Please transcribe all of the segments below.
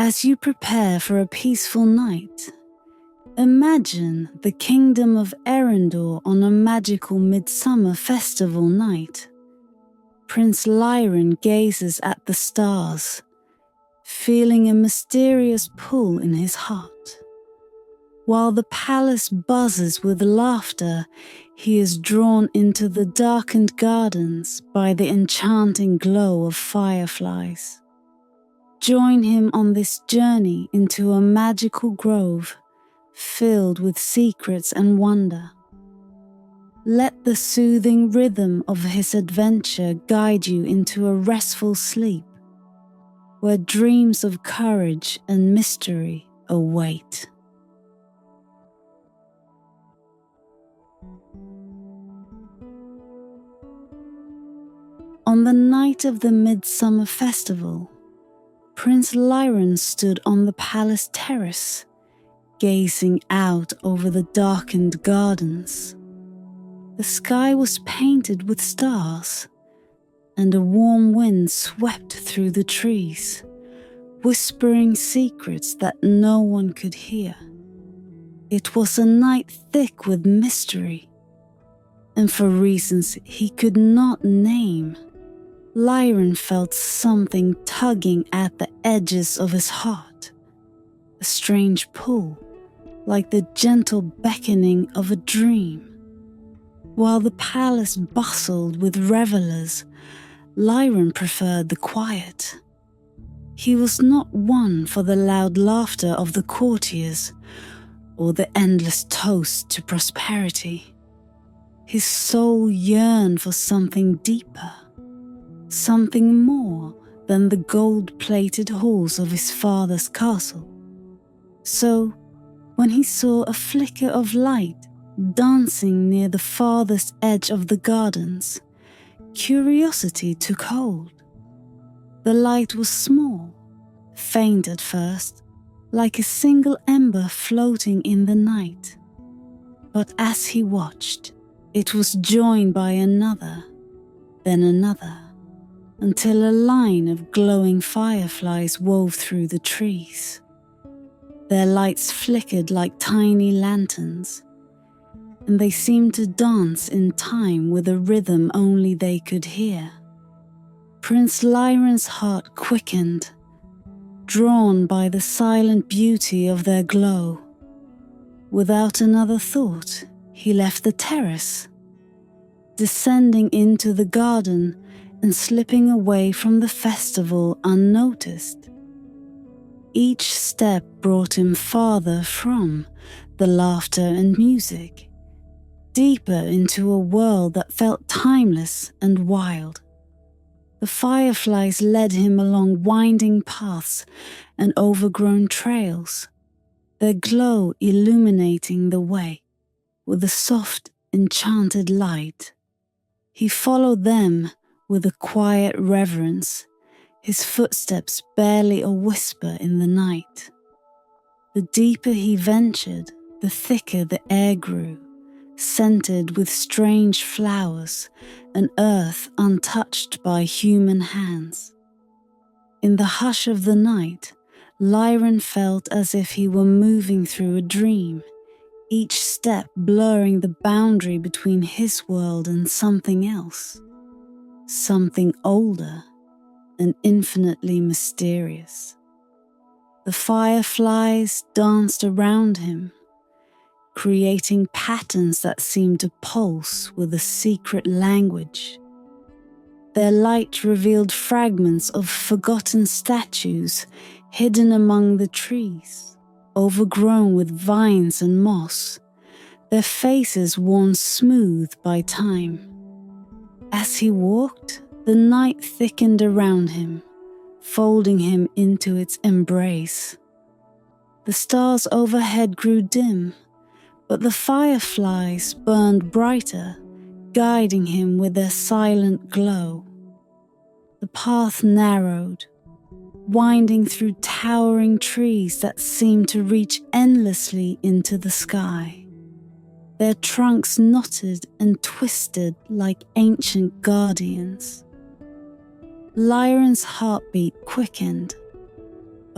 As you prepare for a peaceful night, imagine the kingdom of Erendor on a magical midsummer festival night. Prince Lyran gazes at the stars, feeling a mysterious pull in his heart. While the palace buzzes with laughter, he is drawn into the darkened gardens by the enchanting glow of fireflies. Join him on this journey into a magical grove filled with secrets and wonder. Let the soothing rhythm of his adventure guide you into a restful sleep, where dreams of courage and mystery await. On the night of the Midsummer Festival, Prince Lyran stood on the palace terrace, gazing out over the darkened gardens. The sky was painted with stars, and a warm wind swept through the trees, whispering secrets that no one could hear. It was a night thick with mystery, and for reasons he could not name, Lyran felt something tugging at the edges of his heart, a strange pull, like the gentle beckoning of a dream. While the palace bustled with revelers, Lyran preferred the quiet. He was not one for the loud laughter of the courtiers or the endless toasts to prosperity. His soul yearned for something deeper, something more than the gold-plated halls of his father's castle. So, when he saw a flicker of light dancing near the farthest edge of the gardens, curiosity took hold. The light was small, faint at first, like a single ember floating in the night. But as he watched, it was joined by another, then another, until a line of glowing fireflies wove through the trees. Their lights flickered like tiny lanterns, and they seemed to dance in time with a rhythm only they could hear. Prince Lyran's heart quickened, drawn by the silent beauty of their glow. Without another thought, he left the terrace, descending into the garden and slipping away from the festival unnoticed. Each step brought him farther from the laughter and music, deeper into a world that felt timeless and wild. The fireflies led him along winding paths and overgrown trails, their glow illuminating the way with a soft, enchanted light. He followed them with a quiet reverence, his footsteps barely a whisper in the night. The deeper he ventured, the thicker the air grew, scented with strange flowers and earth untouched by human hands. In the hush of the night, Lyran felt as if he were moving through a dream, each step blurring the boundary between his world and something else, something older and infinitely mysterious. The fireflies danced around him, creating patterns that seemed to pulse with a secret language. Their light revealed fragments of forgotten statues hidden among the trees, overgrown with vines and moss, their faces worn smooth by time. As he walked, the night thickened around him, folding him into its embrace. The stars overhead grew dim, but the fireflies burned brighter, guiding him with their silent glow. The path narrowed, winding through towering trees that seemed to reach endlessly into the sky. Their trunks knotted and twisted like ancient guardians. Lyran's heartbeat quickened,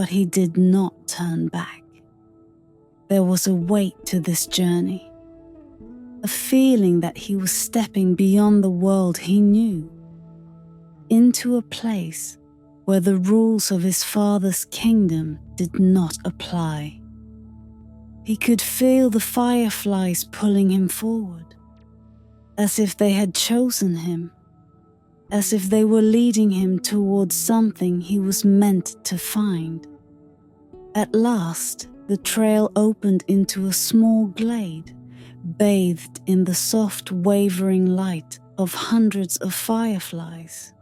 But he did not turn back. There was a weight to this journey, a feeling that he was stepping beyond the world he knew, into a place where the rules of his father's kingdom did not apply. He could feel the fireflies pulling him forward, as if they had chosen him, as if they were leading him towards something he was meant to find. At last, the trail opened into a small glade, bathed in the soft, wavering light of hundreds of fireflies.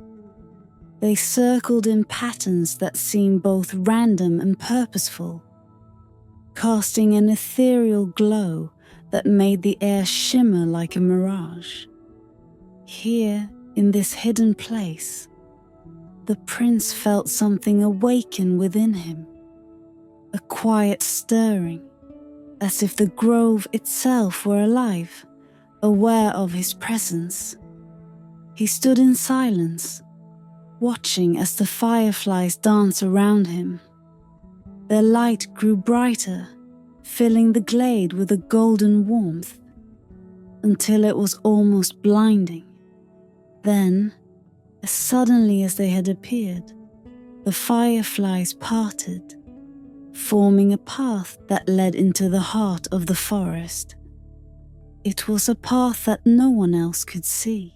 They circled in patterns that seemed both random and purposeful, casting an ethereal glow that made the air shimmer like a mirage. Here, in this hidden place, the prince felt something awaken within him, a quiet stirring, as if the grove itself were alive, aware of his presence. He stood in silence, watching as the fireflies danced around him. Their light grew brighter, filling the glade with a golden warmth, until it was almost blinding. Then, as suddenly as they had appeared, the fireflies parted, forming a path that led into the heart of the forest. It was a path that no one else could see,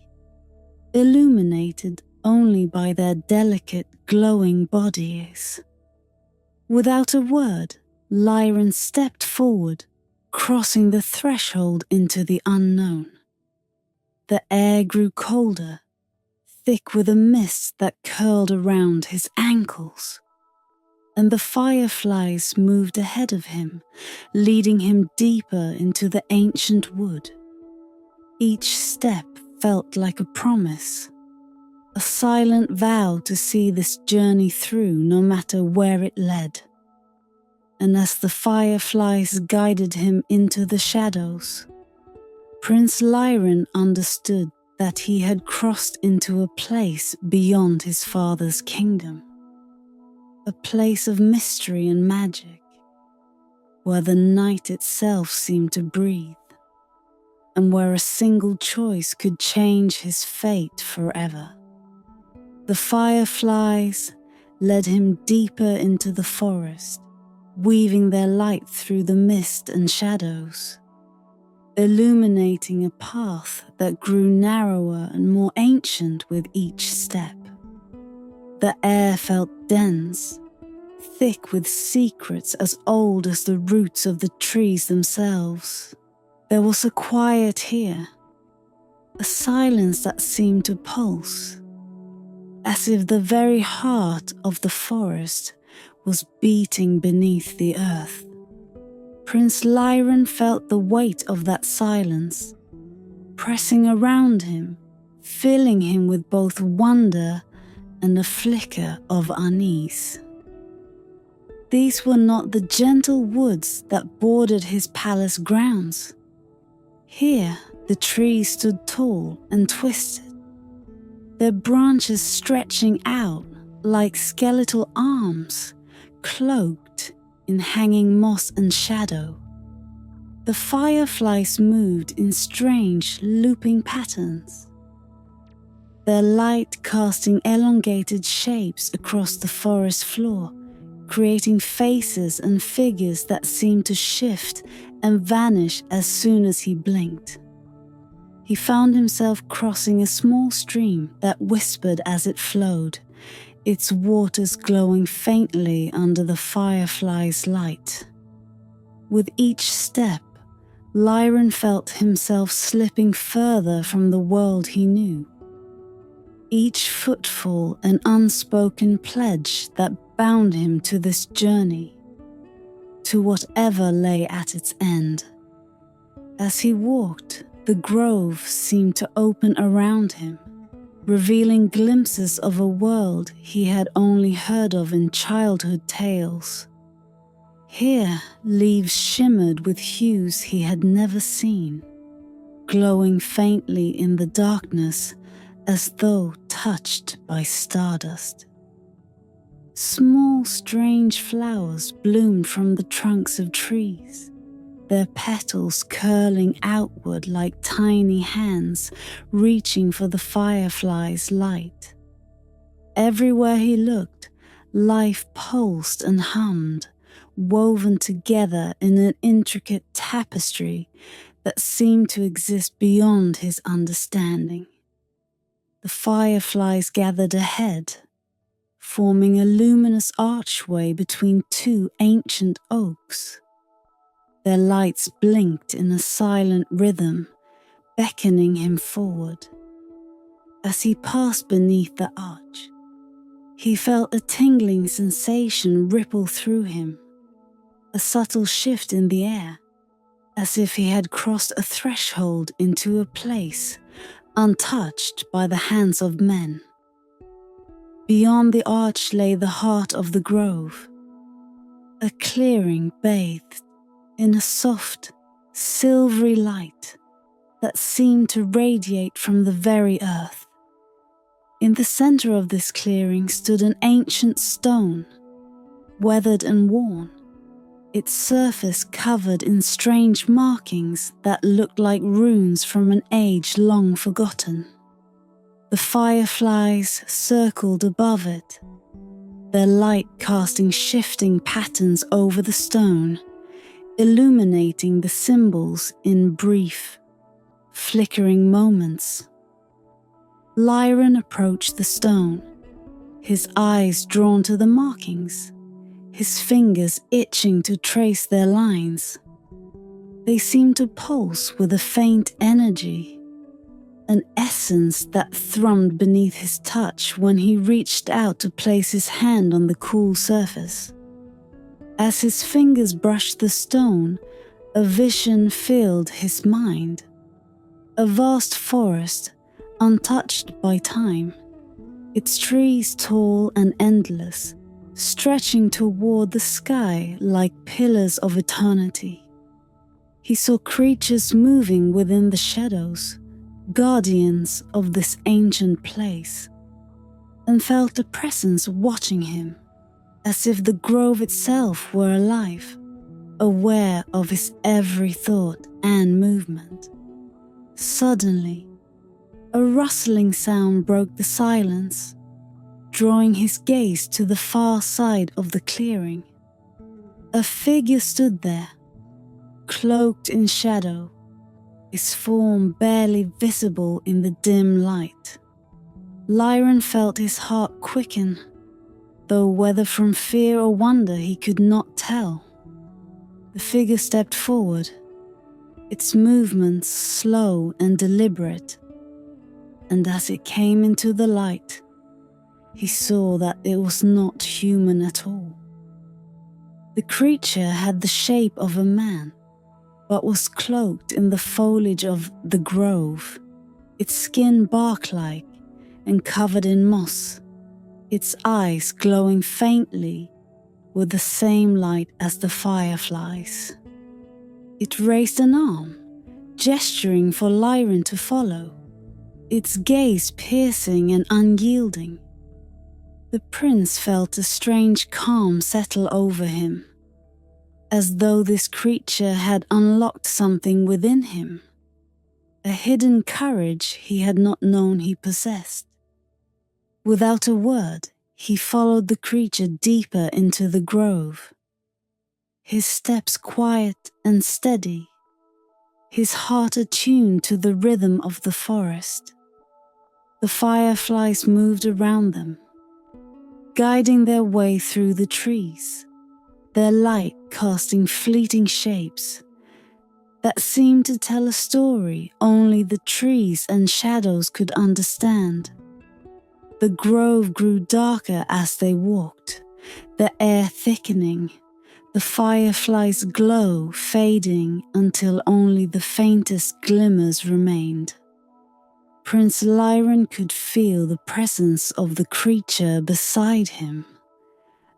illuminated only by their delicate, glowing bodies. Without a word, Lyran stepped forward, crossing the threshold into the unknown. The air grew colder, thick with a mist that curled around his ankles, and the fireflies moved ahead of him, leading him deeper into the ancient wood. Each step felt like a promise, a silent vow to see this journey through no matter where it led. And as the fireflies guided him into the shadows, Prince Lyran understood that he had crossed into a place beyond his father's kingdom, a place of mystery and magic, where the night itself seemed to breathe, and where a single choice could change his fate forever. The fireflies led him deeper into the forest, weaving their light through the mist and shadows, illuminating a path that grew narrower and more ancient with each step. The air felt dense, thick with secrets as old as the roots of the trees themselves. There was a quiet here, a silence that seemed to pulse, as if the very heart of the forest was beating beneath the earth. Prince Lyran felt the weight of that silence, pressing around him, filling him with both wonder and a flicker of unease. These were not the gentle woods that bordered his palace grounds. Here, the trees stood tall and twisted, their branches stretching out like skeletal arms, cloaked in hanging moss and shadow. The fireflies moved in strange, looping patterns, their light casting elongated shapes across the forest floor, creating faces and figures that seemed to shift and vanish as soon as he blinked. He found himself crossing a small stream that whispered as it flowed, its waters glowing faintly under the firefly's light. With each step, Lyran felt himself slipping further from the world he knew. Each footfall an unspoken pledge that bound him to this journey, to whatever lay at its end. As he walked, the grove seemed to open around him, revealing glimpses of a world he had only heard of in childhood tales. Here, leaves shimmered with hues he had never seen, glowing faintly in the darkness as though touched by stardust. Small, strange flowers bloomed from the trunks of trees, their petals curling outward like tiny hands reaching for the firefly's light. Everywhere he looked, life pulsed and hummed, woven together in an intricate tapestry that seemed to exist beyond his understanding. The fireflies gathered ahead, forming a luminous archway between two ancient oaks. Their lights blinked in a silent rhythm, beckoning him forward. As he passed beneath the arch, he felt a tingling sensation ripple through him, a subtle shift in the air, as if he had crossed a threshold into a place untouched by the hands of men. Beyond the arch lay the heart of the grove, a clearing bathed in a soft, silvery light that seemed to radiate from the very earth. In the center of this clearing stood an ancient stone, weathered and worn, its surface covered in strange markings that looked like runes from an age long forgotten. The fireflies circled above it, their light casting shifting patterns over the stone, illuminating the symbols in brief, flickering moments. Lyron approached the stone, his eyes drawn to the markings, his fingers itching to trace their lines. They seemed to pulse with a faint energy, an essence that thrummed beneath his touch when he reached out to place his hand on the cool surface. As his fingers brushed the stone, a vision filled his mind. A vast forest, untouched by time, its trees tall and endless, stretching toward the sky like pillars of eternity. He saw creatures moving within the shadows, guardians of this ancient place, and felt a presence watching him, as if the grove itself were alive, aware of his every thought and movement. Suddenly, a rustling sound broke the silence, drawing his gaze to the far side of the clearing. A figure stood there, cloaked in shadow, his form barely visible in the dim light. Lyron felt his heart quicken, though whether from fear or wonder he could not tell. The figure stepped forward, its movements slow and deliberate, and as it came into the light, he saw that it was not human at all. The creature had the shape of a man, but was cloaked in the foliage of the grove, its skin bark-like and covered in moss, its eyes glowing faintly with the same light as the fireflies. It raised an arm, gesturing for Lyron to follow, its gaze piercing and unyielding. The prince felt a strange calm settle over him, as though this creature had unlocked something within him, a hidden courage he had not known he possessed. Without a word, he followed the creature deeper into the grove, his steps quiet and steady, his heart attuned to the rhythm of the forest. The fireflies moved around them, guiding their way through the trees, their light casting fleeting shapes that seemed to tell a story only the trees and shadows could understand. The grove grew darker as they walked, the air thickening, the fireflies' glow fading until only the faintest glimmers remained. Prince Lyron could feel the presence of the creature beside him,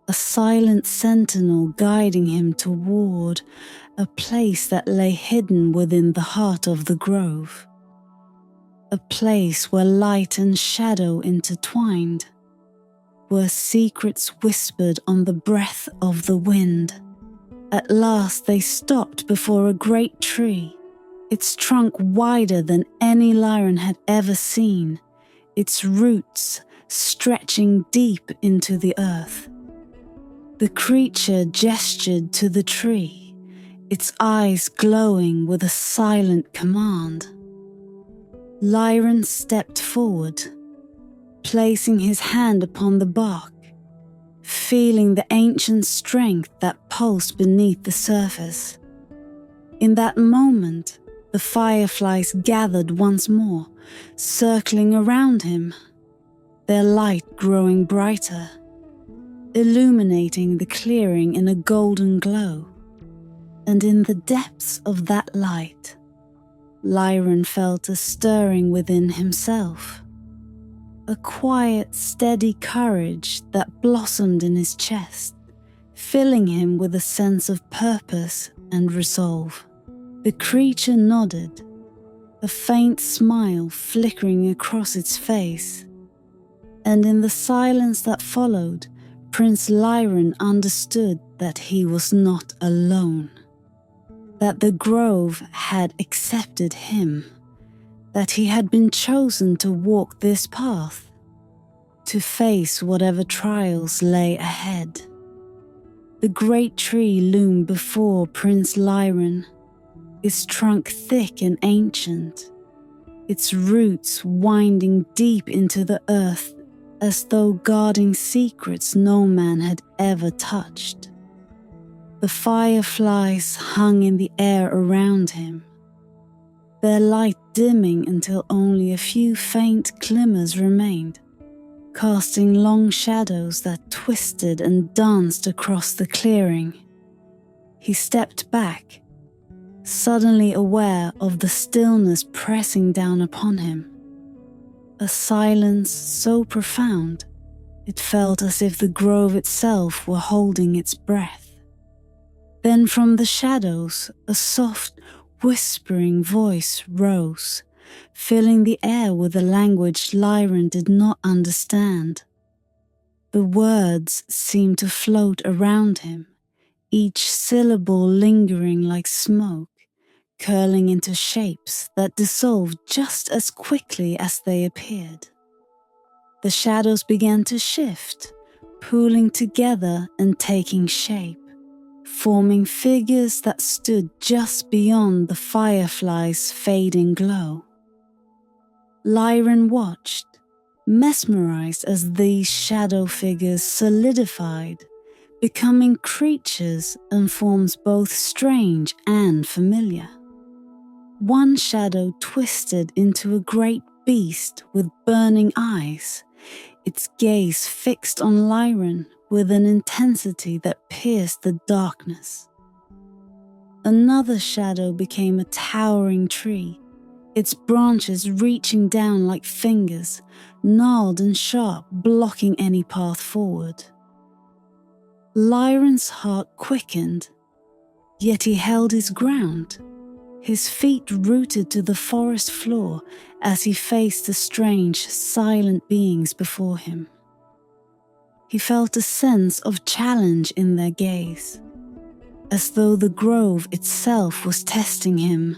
a silent sentinel guiding him toward a place that lay hidden within the heart of the grove, a place where light and shadow intertwined, were secrets whispered on the breath of the wind. At last they stopped before a great tree, its trunk wider than any Lyran had ever seen, its roots stretching deep into the earth. The creature gestured to the tree, its eyes glowing with a silent command. Lyran stepped forward, placing his hand upon the bark, feeling the ancient strength that pulsed beneath the surface. In that moment, the fireflies gathered once more, circling around him, their light growing brighter, illuminating the clearing in a golden glow. And in the depths of that light, Lyran felt a stirring within himself, a quiet, steady courage that blossomed in his chest, filling him with a sense of purpose and resolve. The creature nodded, a faint smile flickering across its face, and in the silence that followed, Prince Lyran understood that he was not alone, that the grove had accepted him, that he had been chosen to walk this path, to face whatever trials lay ahead. The great tree loomed before Prince Lyran, its trunk thick and ancient, its roots winding deep into the earth as though guarding secrets no man had ever touched. The fireflies hung in the air around him, their light dimming until only a few faint glimmers remained, casting long shadows that twisted and danced across the clearing. He stepped back, suddenly aware of the stillness pressing down upon him, a silence so profound it felt as if the grove itself were holding its breath. Then from the shadows a soft, whispering voice rose, filling the air with a language Lyran did not understand. The words seemed to float around him, each syllable lingering like smoke, curling into shapes that dissolved just as quickly as they appeared. The shadows began to shift, pooling together and taking shape, forming figures that stood just beyond the firefly's fading glow. Lyran watched, mesmerized as these shadow figures solidified, becoming creatures and forms both strange and familiar. One shadow twisted into a great beast with burning eyes, its gaze fixed on Lyran with an intensity that pierced the darkness. Another shadow became a towering tree, its branches reaching down like fingers, gnarled and sharp, blocking any path forward. Lyran's heart quickened, yet he held his ground, his feet rooted to the forest floor as he faced the strange, silent beings before him. He felt a sense of challenge in their gaze, as though the grove itself was testing him,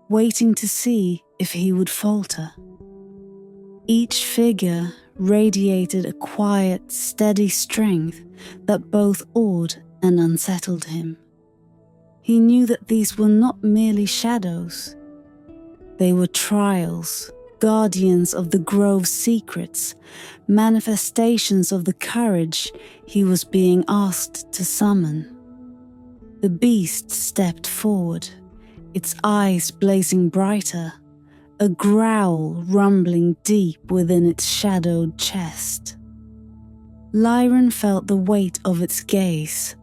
waiting to see if he would falter. Each figure radiated a quiet, steady strength that both awed and unsettled him. He knew that these were not merely shadows. They were trials, guardians of the grove's secrets, manifestations of the courage he was being asked to summon. The beast stepped forward, its eyes blazing brighter, a growl rumbling deep within its shadowed chest. Lyran felt the weight of its gaze,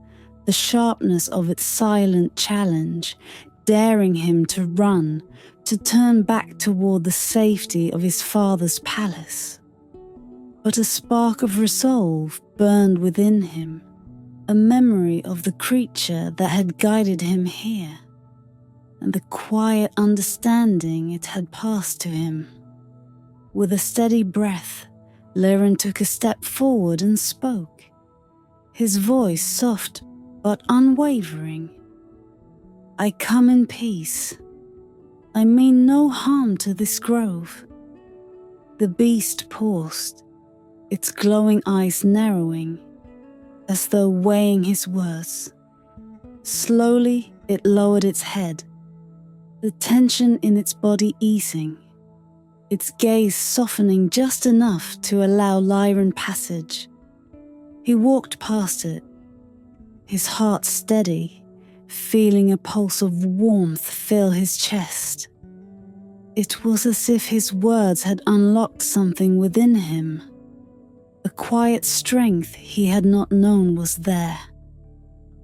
the sharpness of its silent challenge, daring him to run, to turn back toward the safety of his father's palace. But a spark of resolve burned within him, a memory of the creature that had guided him here, and the quiet understanding it had passed to him. With a steady breath, Lyran took a step forward and spoke, his voice soft but unwavering. "I come in peace. I mean no harm to this grove." The beast paused, its glowing eyes narrowing, as though weighing his words. Slowly, it lowered its head, the tension in its body easing, its gaze softening just enough to allow Lyran passage. He walked past it, his heart steady, feeling a pulse of warmth fill his chest. It was as if his words had unlocked something within him, a quiet strength he had not known was there.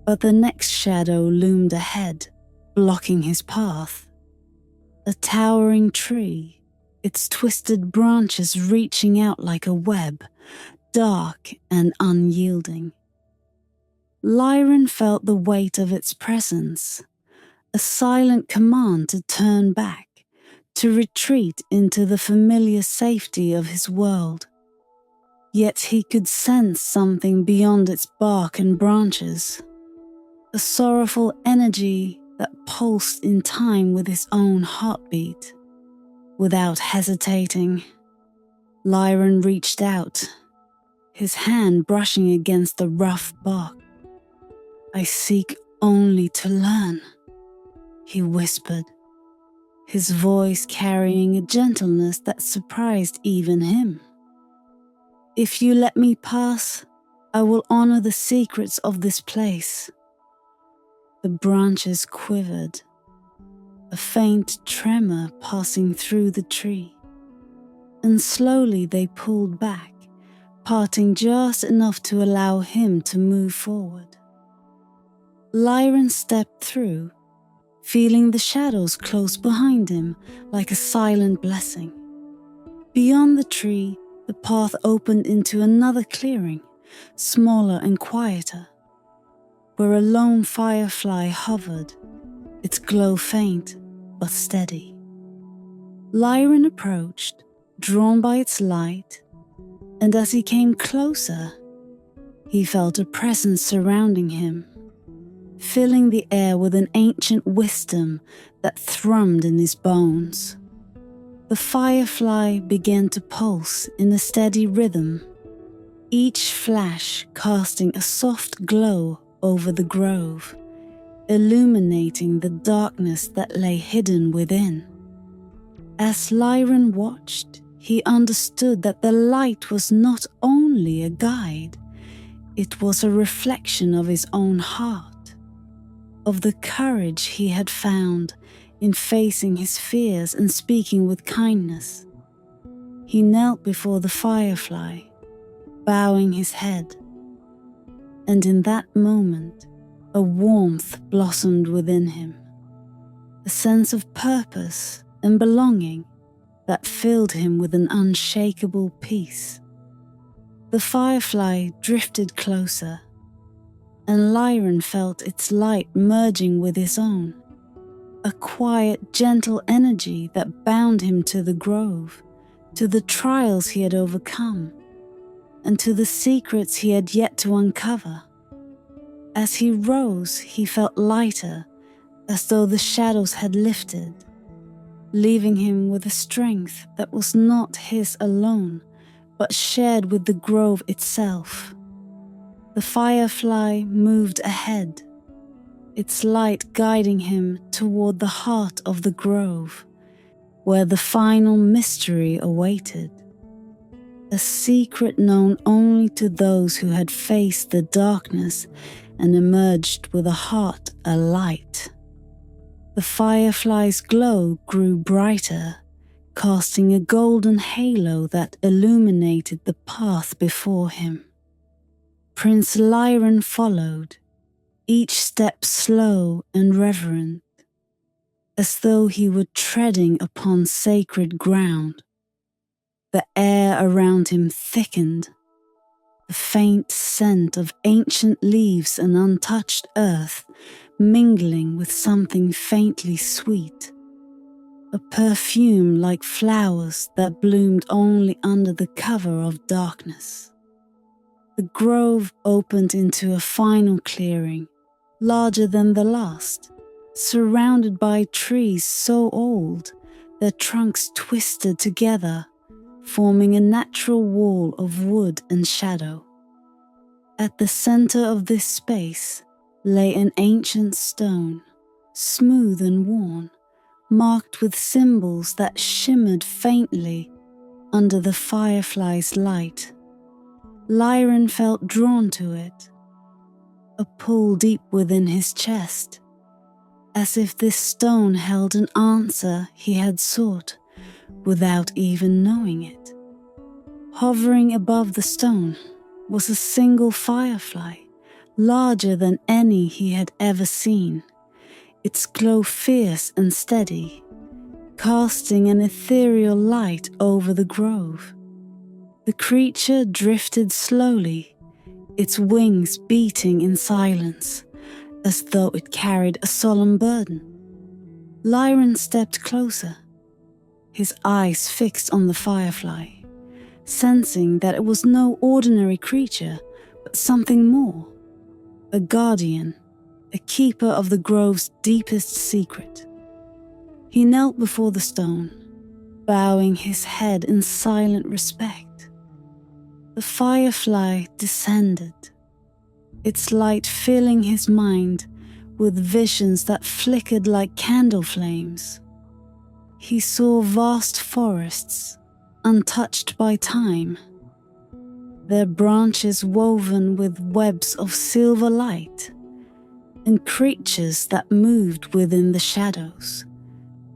But the next shadow loomed ahead, blocking his path. A towering tree, its twisted branches reaching out like a web, dark and unyielding. Lyran felt the weight of its presence, a silent command to turn back, to retreat into the familiar safety of his world. Yet he could sense something beyond its bark and branches, a sorrowful energy that pulsed in time with his own heartbeat. Without hesitating, Lyran reached out, his hand brushing against the rough bark. "I seek only to learn," he whispered, his voice carrying a gentleness that surprised even him. "If you let me pass, I will honor the secrets of this place." The branches quivered, a faint tremor passing through the tree, and slowly they pulled back, parting just enough to allow him to move forward. Lyran stepped through, feeling the shadows close behind him like a silent blessing. Beyond the tree, the path opened into another clearing, smaller and quieter, where a lone firefly hovered, its glow faint but steady. Lyran approached, drawn by its light, and as he came closer, he felt a presence surrounding him, filling the air with an ancient wisdom that thrummed in his bones. The firefly began to pulse in a steady rhythm, each flash casting a soft glow over the grove, illuminating the darkness that lay hidden within. As Lyran watched, he understood that the light was not only a guide, it was a reflection of his own heart, of the courage he had found in facing his fears and speaking with kindness. He knelt before the firefly, bowing his head, and in that moment, a warmth blossomed within him, a sense of purpose and belonging that filled him with an unshakable peace. The firefly drifted closer, and Lyran felt its light merging with his own, a quiet, gentle energy that bound him to the grove, to the trials he had overcome, and to the secrets he had yet to uncover. As he rose, he felt lighter, as though the shadows had lifted, leaving him with a strength that was not his alone, but shared with the grove itself. The firefly moved ahead, its light guiding him toward the heart of the grove, where the final mystery awaited, a secret known only to those who had faced the darkness and emerged with a heart alight. The firefly's glow grew brighter, casting a golden halo that illuminated the path before him. Prince Lyran followed, each step slow and reverent, as though he were treading upon sacred ground. The air around him thickened, the faint scent of ancient leaves and untouched earth mingling with something faintly sweet, a perfume like flowers that bloomed only under the cover of darkness. The grove opened into a final clearing, larger than the last, surrounded by trees so old their trunks twisted together, forming a natural wall of wood and shadow. At the center of this space lay an ancient stone, smooth and worn, marked with symbols that shimmered faintly under the firefly's light. Lyron felt drawn to it, a pull deep within his chest, as if this stone held an answer he had sought without even knowing it. Hovering above the stone was a single firefly, larger than any he had ever seen, its glow fierce and steady, casting an ethereal light over the grove. The creature drifted slowly, its wings beating in silence, as though it carried a solemn burden. Lyron stepped closer, his eyes fixed on the firefly, sensing that it was no ordinary creature, but something more. A guardian, a keeper of the grove's deepest secret. He knelt before the stone, bowing his head in silent respect. The firefly descended, its light filling his mind with visions that flickered like candle flames. He saw vast forests, untouched by time, their branches woven with webs of silver light, and creatures that moved within the shadows,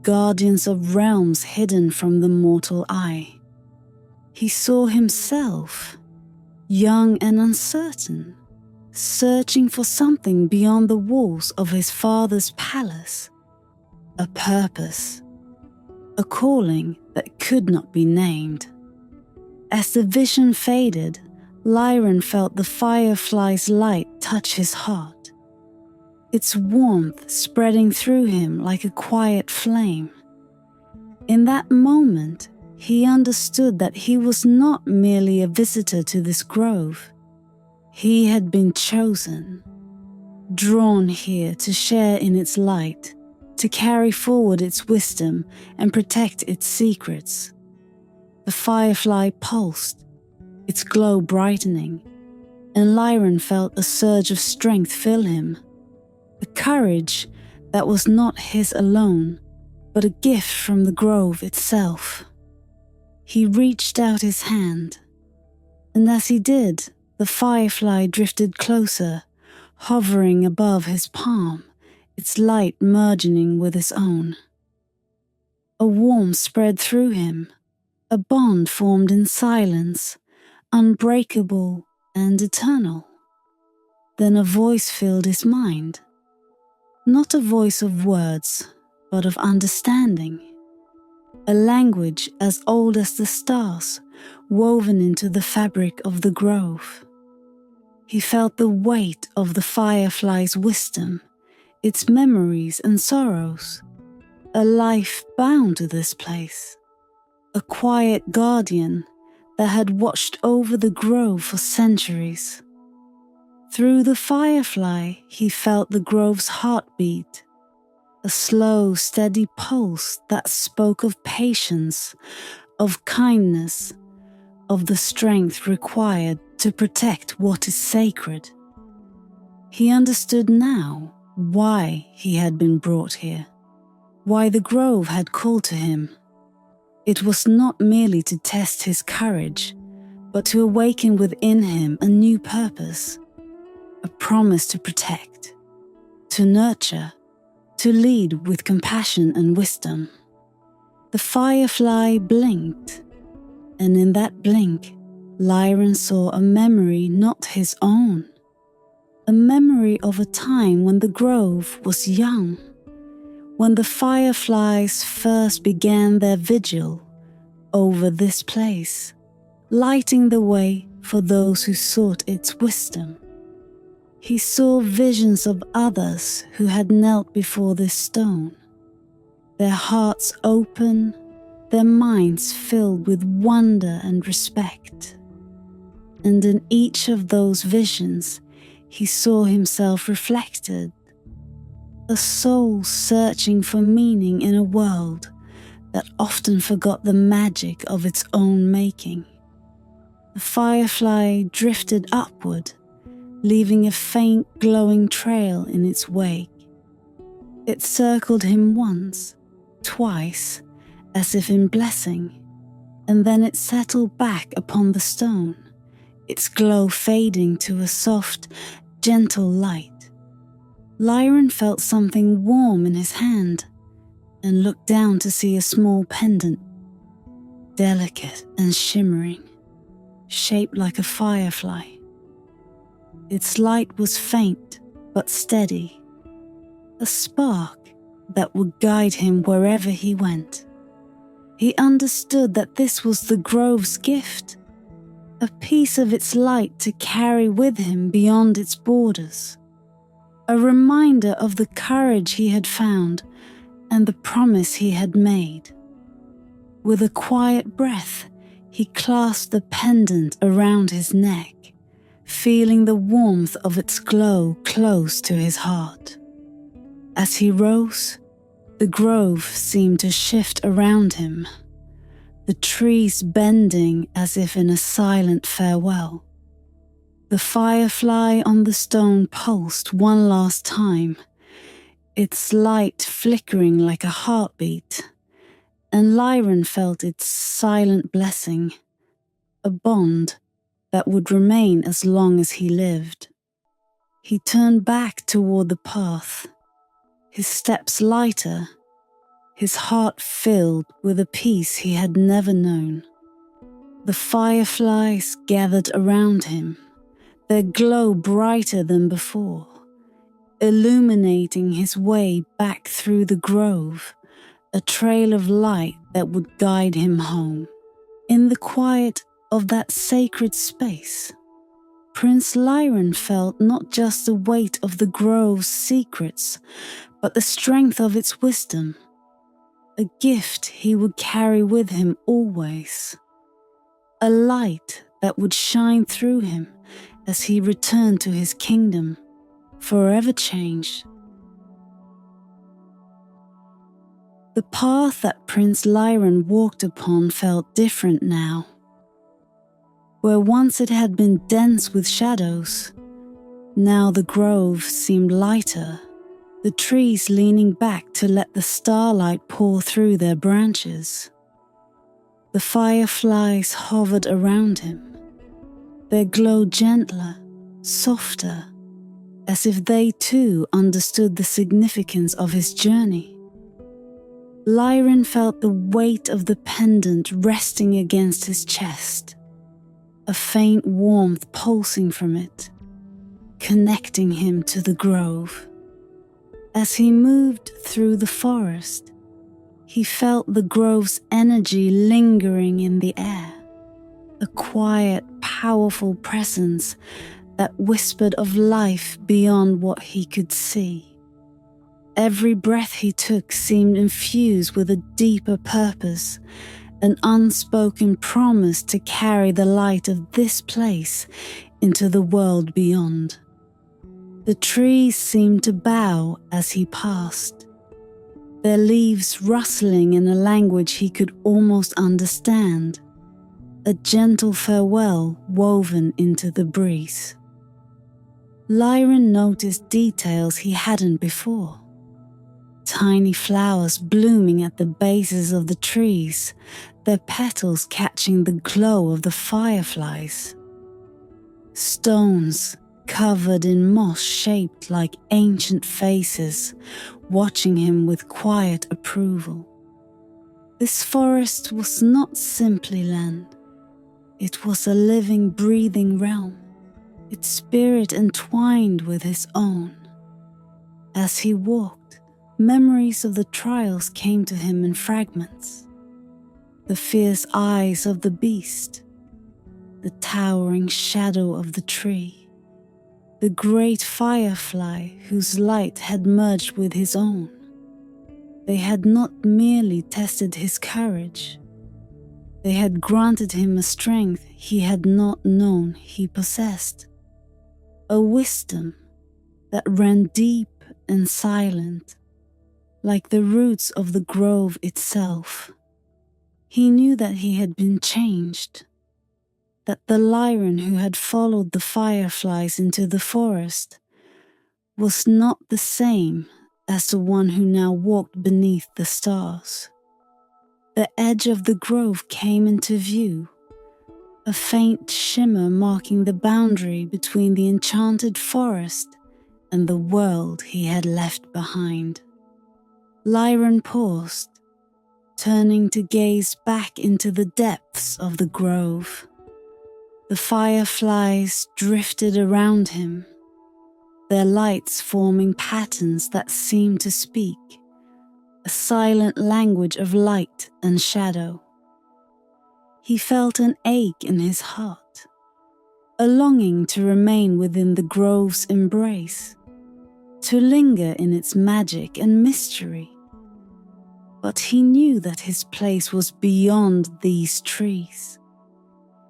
guardians of realms hidden from the mortal eye. He saw himself, young and uncertain, searching for something beyond the walls of his father's palace, a purpose, a calling that could not be named. As the vision faded, Lyron felt the firefly's light touch his heart, its warmth spreading through him like a quiet flame. In that moment, he understood that he was not merely a visitor to this grove. He had been chosen, drawn here to share in its light, to carry forward its wisdom and protect its secrets. The firefly pulsed, its glow brightening, and Lyron felt a surge of strength fill him, a courage that was not his alone, but a gift from the grove itself. He reached out his hand, and as he did, the firefly drifted closer, hovering above his palm, its light merging with his own. A warmth spread through him, a bond formed in silence, unbreakable and eternal. Then a voice filled his mind, not a voice of words, but of understanding. A language as old as the stars, woven into the fabric of the grove. He felt the weight of the firefly's wisdom, its memories and sorrows, a life bound to this place, a quiet guardian that had watched over the grove for centuries. Through the firefly, he felt the grove's heartbeat, a slow, steady pulse that spoke of patience, of kindness, of the strength required to protect what is sacred. He understood now why he had been brought here, why the grove had called to him. It was not merely to test his courage, but to awaken within him a new purpose, a promise to protect, to nurture, to lead with compassion and wisdom. The firefly blinked, and in that blink, Lyron saw a memory not his own, a memory of a time when the grove was young, when the fireflies first began their vigil over this place, lighting the way for those who sought its wisdom. He saw visions of others who had knelt before this stone, their hearts open, their minds filled with wonder and respect. And in each of those visions, he saw himself reflected, a soul searching for meaning in a world that often forgot the magic of its own making. The firefly drifted upward, leaving a faint glowing trail in its wake. It circled him once, twice, as if in blessing, and then it settled back upon the stone, its glow fading to a soft, gentle light. Lyron felt something warm in his hand and looked down to see a small pendant, delicate and shimmering, shaped like a firefly. Its light was faint but steady, a spark that would guide him wherever he went. He understood that this was the grove's gift, a piece of its light to carry with him beyond its borders, a reminder of the courage he had found and the promise he had made. With a quiet breath, he clasped the pendant around his neck, feeling the warmth of its glow close to his heart. As he rose, the grove seemed to shift around him, the trees bending as if in a silent farewell. The firefly on the stone pulsed one last time, its light flickering like a heartbeat, and Lyron felt its silent blessing, a bond that would remain as long as he lived. He turned back toward the path, his steps lighter, his heart filled with a peace he had never known. The fireflies gathered around him, their glow brighter than before, illuminating his way back through the grove, a trail of light that would guide him home. In the quiet of that sacred space, Prince Lyron felt not just the weight of the grove's secrets, but the strength of its wisdom, a gift he would carry with him always, a light that would shine through him as he returned to his kingdom, forever changed. The path that Prince Lyron walked upon felt different now. Where once it had been dense with shadows, now the grove seemed lighter, the trees leaning back to let the starlight pour through their branches. The fireflies hovered around him, their glow gentler, softer, as if they too understood the significance of his journey. Lyron felt the weight of the pendant resting against his chest, a faint warmth pulsing from it, connecting him to the grove. As he moved through the forest, he felt the grove's energy lingering in the air, a quiet, powerful presence that whispered of life beyond what he could see. Every breath he took seemed infused with a deeper purpose, an unspoken promise to carry the light of this place into the world beyond. The trees seemed to bow as he passed, their leaves rustling in a language he could almost understand, a gentle farewell woven into the breeze. Lyron noticed details he hadn't before. Tiny flowers blooming at the bases of the trees, their petals catching the glow of the fireflies. Stones covered in moss shaped like ancient faces, watching him with quiet approval. This forest was not simply land. It was a living, breathing realm, its spirit entwined with his own. As he walked, memories of the trials came to him in fragments. The fierce eyes of the beast, the towering shadow of the tree, the great firefly whose light had merged with his own. They had not merely tested his courage, they had granted him a strength he had not known he possessed, a wisdom that ran deep and silent, like the roots of the grove itself. He knew that he had been changed, that the Lyran who had followed the fireflies into the forest was not the same as the one who now walked beneath the stars. The edge of the grove came into view, a faint shimmer marking the boundary between the enchanted forest and the world he had left behind. Lyran paused, turning to gaze back into the depths of the grove. The fireflies drifted around him, their lights forming patterns that seemed to speak, a silent language of light and shadow. He felt an ache in his heart, a longing to remain within the grove's embrace, to linger in its magic and mystery. But he knew that his place was beyond these trees,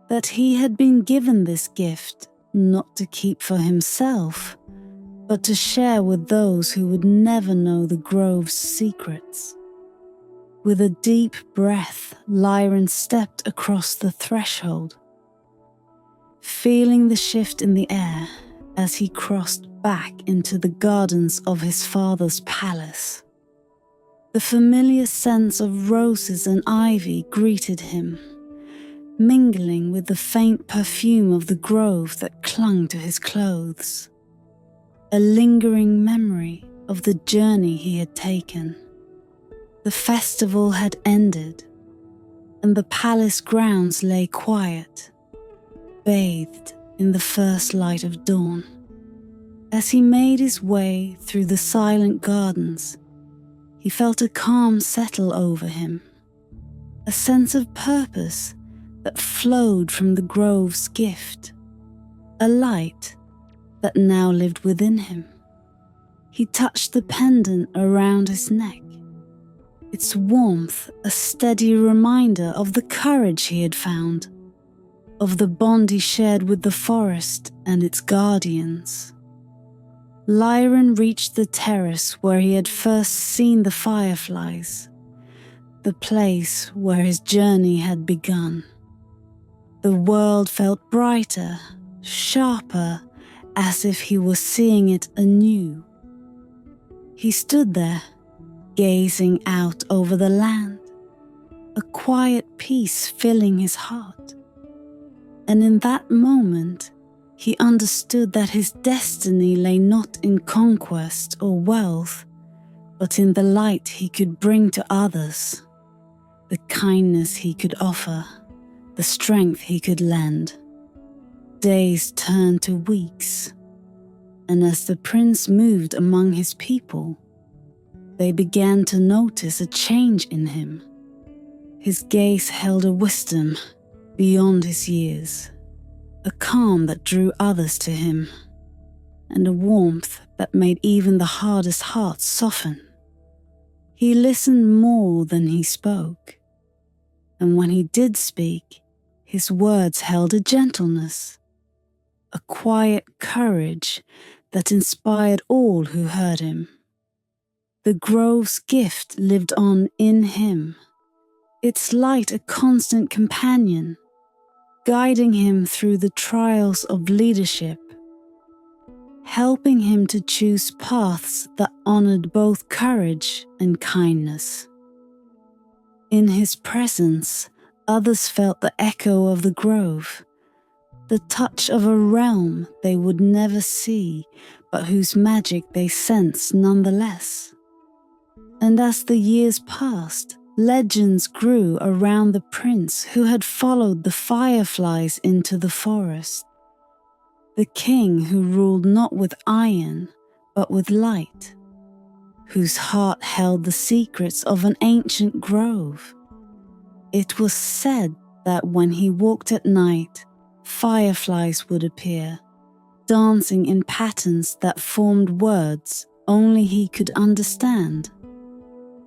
that he had been given this gift not to keep for himself, but to share with those who would never know the grove's secrets. With a deep breath, Lyran stepped across the threshold, feeling the shift in the air as he crossed back into the gardens of his father's palace. The familiar scents of roses and ivy greeted him, mingling with the faint perfume of the grove that clung to his clothes, a lingering memory of the journey he had taken. The festival had ended, and the palace grounds lay quiet, bathed in the first light of dawn. As he made his way through the silent gardens, he felt a calm settle over him, a sense of purpose that flowed from the grove's gift, a light that now lived within him. He touched the pendant around his neck, its warmth a steady reminder of the courage he had found, of the bond he shared with the forest and its guardians. Lyran reached the terrace where he had first seen the fireflies, the place where his journey had begun. The world felt brighter, sharper, as if he was seeing it anew. He stood there, gazing out over the land, a quiet peace filling his heart. And in that moment, he understood that his destiny lay not in conquest or wealth, but in the light he could bring to others, the kindness he could offer, the strength he could lend. Days turned to weeks, and as the prince moved among his people, they began to notice a change in him. His gaze held a wisdom beyond his years, a calm that drew others to him, and a warmth that made even the hardest hearts soften. He listened more than he spoke, and when he did speak, his words held a gentleness, a quiet courage that inspired all who heard him. The grove's gift lived on in him, its light a constant companion, guiding him through the trials of leadership, helping him to choose paths that honored both courage and kindness. In his presence, others felt the echo of the grove, the touch of a realm they would never see, but whose magic they sensed nonetheless. And as the years passed, legends grew around the prince who had followed the fireflies into the forest. The king who ruled not with iron, but with light, whose heart held the secrets of an ancient grove. It was said that when he walked at night, fireflies would appear, dancing in patterns that formed words only he could understand.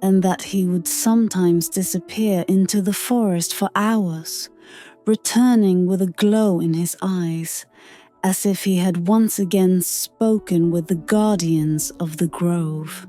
and that he would sometimes disappear into the forest for hours, returning with a glow in his eyes, as if he had once again spoken with the guardians of the grove.